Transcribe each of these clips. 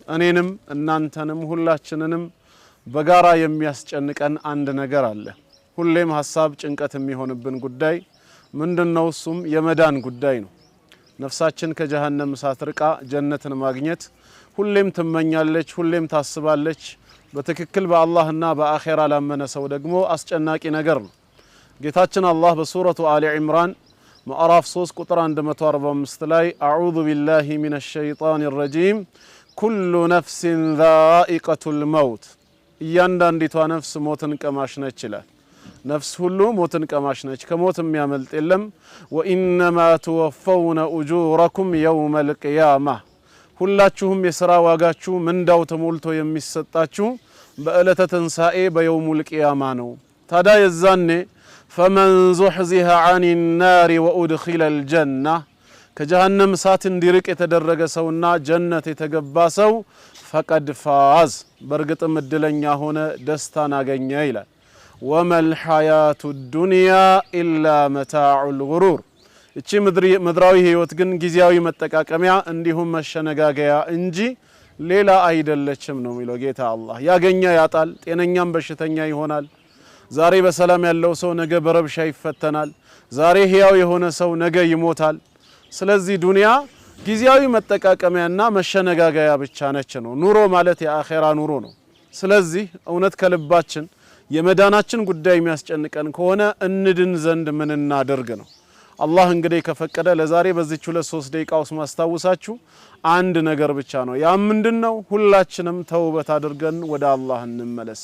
እኔንም እናንተንም ሁላችንንም በጋራ የሚያስጨንቀን አንድ ነገር አለ። ሁሌም ሐሳብ ጭንቀት የሚሆንብን ጉዳይ ምንድነው? እሱም የመዳን ጉዳይ ነው። ነፍሳችን ከጀሃነም እሳት ርቃ ጀነትን ማግኘት ሁሌም ትመኛለች፣ ሁሌም ታስባለች። በትክክል በአላህና በአኺራ ላመነ ሰው ደግሞ አስጨናቂ ነገር ነው። ጌታችን አላህ በሱረቱ አሊ ኢምራን ምዕራፍ 3 ቁጥር 145 ላይ አዑዙ ቢላሂ ሚነሽ ሸይጣኒር ረጂም ኩሉ ነፍሲን ዛኢቀቱል መውት፣ እያንዳንዲቷ ነፍስ ሞትን ቀማሽ ነች ይላል። ነፍስ ሁሉ ሞትን ቀማሽ ነች፣ ከሞት የሚያመልጥ የለም። ወኢነማ ትወፈውነ ኡጁረኩም የውመል ቂያማ፣ ሁላችሁም የሥራ ዋጋችሁ ምንዳው ተሞልቶ የሚሰጣችሁ በዕለተ ትንሣኤ በየውሙል ቂያማ ነው። ታዲያ የዛኔ ፈመን ዙሕዚሀ ዐኒ ናሪ ወኡድኺለል ጀና፣ ከጀሃነም እሳት እንዲርቅ የተደረገ ሰውና ጀነት የተገባ ሰው ፈቀድ ፋዝ፣ በእርግጥም እድለኛ ሆነ፣ ደስታን አገኘ ይላል። ወመል ሐያቱ ዱንያ ኢላ መታዑል ጉሩር፣ እቺ ምድራዊ ህይወት ግን ጊዜያዊ መጠቃቀሚያ እንዲሁም መሸነጋገያ እንጂ ሌላ አይደለችም ነው የሚለው ጌታ አላህ። ያገኘ ያጣል፣ ጤነኛም በሽተኛ ይሆናል። ዛሬ በሰላም ያለው ሰው ነገ በረብሻ ይፈተናል። ዛሬ ህያው የሆነ ሰው ነገ ይሞታል። ስለዚህ ዱንያ ጊዜያዊ መጠቃቀሚያና መሸነጋገያ ብቻ ነች ነው። ኑሮ ማለት የአኺራ ኑሮ ነው። ስለዚህ እውነት ከልባችን የመዳናችን ጉዳይ የሚያስጨንቀን ከሆነ እንድን ዘንድ ምን እናደርግ ነው። አላህ እንግዲህ ከፈቀደ ለዛሬ በዚች 2-3 ደቂቃ ውስጥ ማስታወሳችሁ አንድ ነገር ብቻ ነው። ያ ምንድነው? ሁላችንም ተውበት አድርገን ወደ አላህ እንመለስ።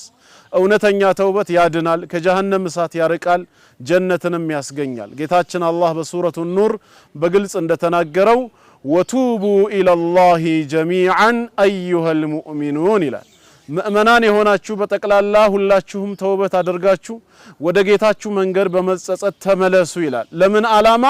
እውነተኛ ተውበት ያድናል፣ ከጀሃነም እሳት ያርቃል፣ ጀነትንም ያስገኛል። ጌታችን አላህ በሱረቱ ኑር በግልጽ እንደተናገረው ወቱቡ ኢለላሂ ጀሚዓን አዩሀል ሙእሚኑን ይላል። ምእመናን የሆናችሁ በጠቅላላ ሁላችሁም ተውበት አድርጋችሁ ወደ ጌታችሁ መንገድ በመጸጸት ተመለሱ ይላል። ለምን ዓላማ?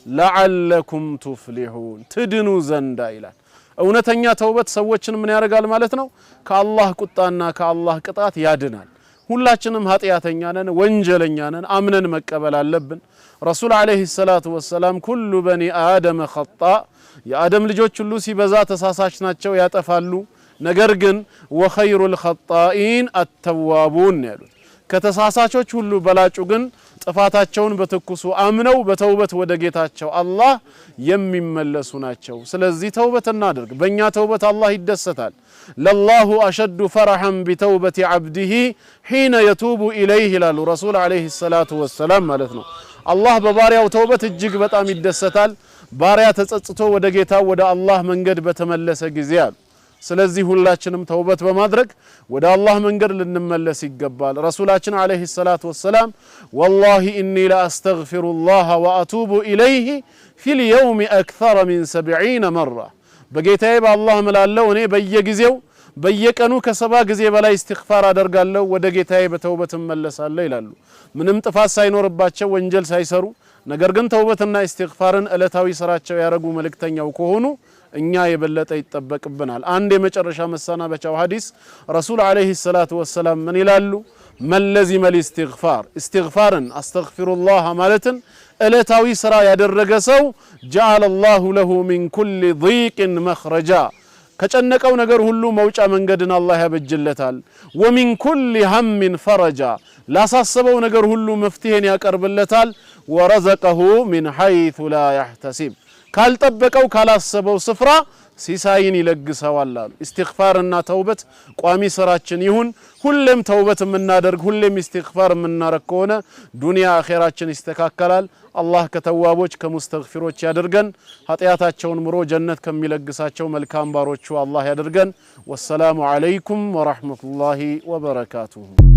ለዓለኩም ቱፍሊሑን፣ ትድኑ ዘንዳ ይላል። እውነተኛ ተውበት ሰዎችን ምን ያደርጋል ማለት ነው? ከአላህ ቁጣና ከአላህ ቅጣት ያድናል። ሁላችንም ኃጢአተኛ ነን፣ ወንጀለኛ ነን፣ አምነን መቀበል አለብን። ረሱል አለይሂ ሰላቱ ወሰላም ኩሉ በኒ አደም ኸጣእ፣ የአደም ልጆች ሁሉ ሲበዛ ተሳሳች ናቸው፣ ያጠፋሉ። ነገር ግን ወኸይሩል ኸጣኢን አተዋቡን ያሉት፣ ከተሳሳቾች ሁሉ በላጩ ግን ጥፋታቸውን በትኩሱ አምነው በተውበት ወደ ጌታቸው አላህ የሚመለሱ ናቸው። ስለዚህ ተውበት እናድርግ። በእኛ ተውበት አላህ ይደሰታል። ለላሁ አሸዱ ፈረሐን ቢተውበት ዓብዲሂ ሒነ የቱቡ ኢለይህ ይላሉ ረሱል ዓለይሂ ሰላቱ ወሰላም ማለት ነው። አላህ በባሪያው ተውበት እጅግ በጣም ይደሰታል፣ ባሪያ ተጸጽቶ ወደ ጌታው ወደ አላህ መንገድ በተመለሰ ጊዜ አሉ። ስለዚህ ሁላችንም ተውበት በማድረግ ወደ አላህ መንገድ ልንመለስ ይገባል። ረሱላችን አለይሂ ሰላቱ ወሰላም ወላሂ ኢኒ ለአስተግፊሩላህ ወአቱቡ ኢለይህ ፊል የውም አክተረ ሚን 70 መራ፣ በጌታዬ በአላህ እምላለሁ እኔ በየጊዜው በየቀኑ ከ70 ጊዜ በላይ እስትግፋር አደርጋለሁ፣ ወደ ጌታዬ በተውበት እመለሳለሁ ይላሉ። ምንም ጥፋት ሳይኖርባቸው ወንጀል ሳይሰሩ፣ ነገር ግን ተውበትና እስትግፋርን ዕለታዊ ስራቸው ያረጉ መልእክተኛው ከሆኑ እኛ የበለጠ ይጠበቅብናል። አንድ የመጨረሻ መሰናበቻው ሐዲስ ረሱል አለይሂ ሰላቱ ወሰላም ምን ይላሉ? መለዚመል ኢስቲግፋር፣ ኢስቲግፋርን አስተግፊሩላህ ማለትን ዕለታዊ ስራ ያደረገ ሰው ጀዐለላሁ ለሁ ሚን ኩሊ ዲቅን መኽረጃ፣ ከጨነቀው ነገር ሁሉ መውጫ መንገድን አላህ ያበጅለታል። ወሚን ኩሊ ሀምን ፈረጃ፣ ላሳሰበው ነገር ሁሉ መፍትሄን ያቀርብለታል። ወረዘቀሁ ሚን ሐይቱ ላ ያህተሲብ፣ ካልጠበቀው ካላሰበው ስፍራ ሲሳይን ይለግሰዋል አሉ። ኢስቲግፋርና ተውበት ቋሚ ስራችን ይሁን። ሁሌም ተውበት የምናደርግ ሁሌም ኢስቲግፋር የምናረግ ከሆነ ዱንያ አኺራችን ይስተካከላል። አላህ ከተዋቦች ከሙስተግፊሮች ያድርገን። ኃጢአታቸውን ምሮ ጀነት ከሚለግሳቸው መልካም ባሮቹ አላህ ያድርገን። ወሰላሙ አለይኩም ወራህመቱላሂ ወበረካቱሁ።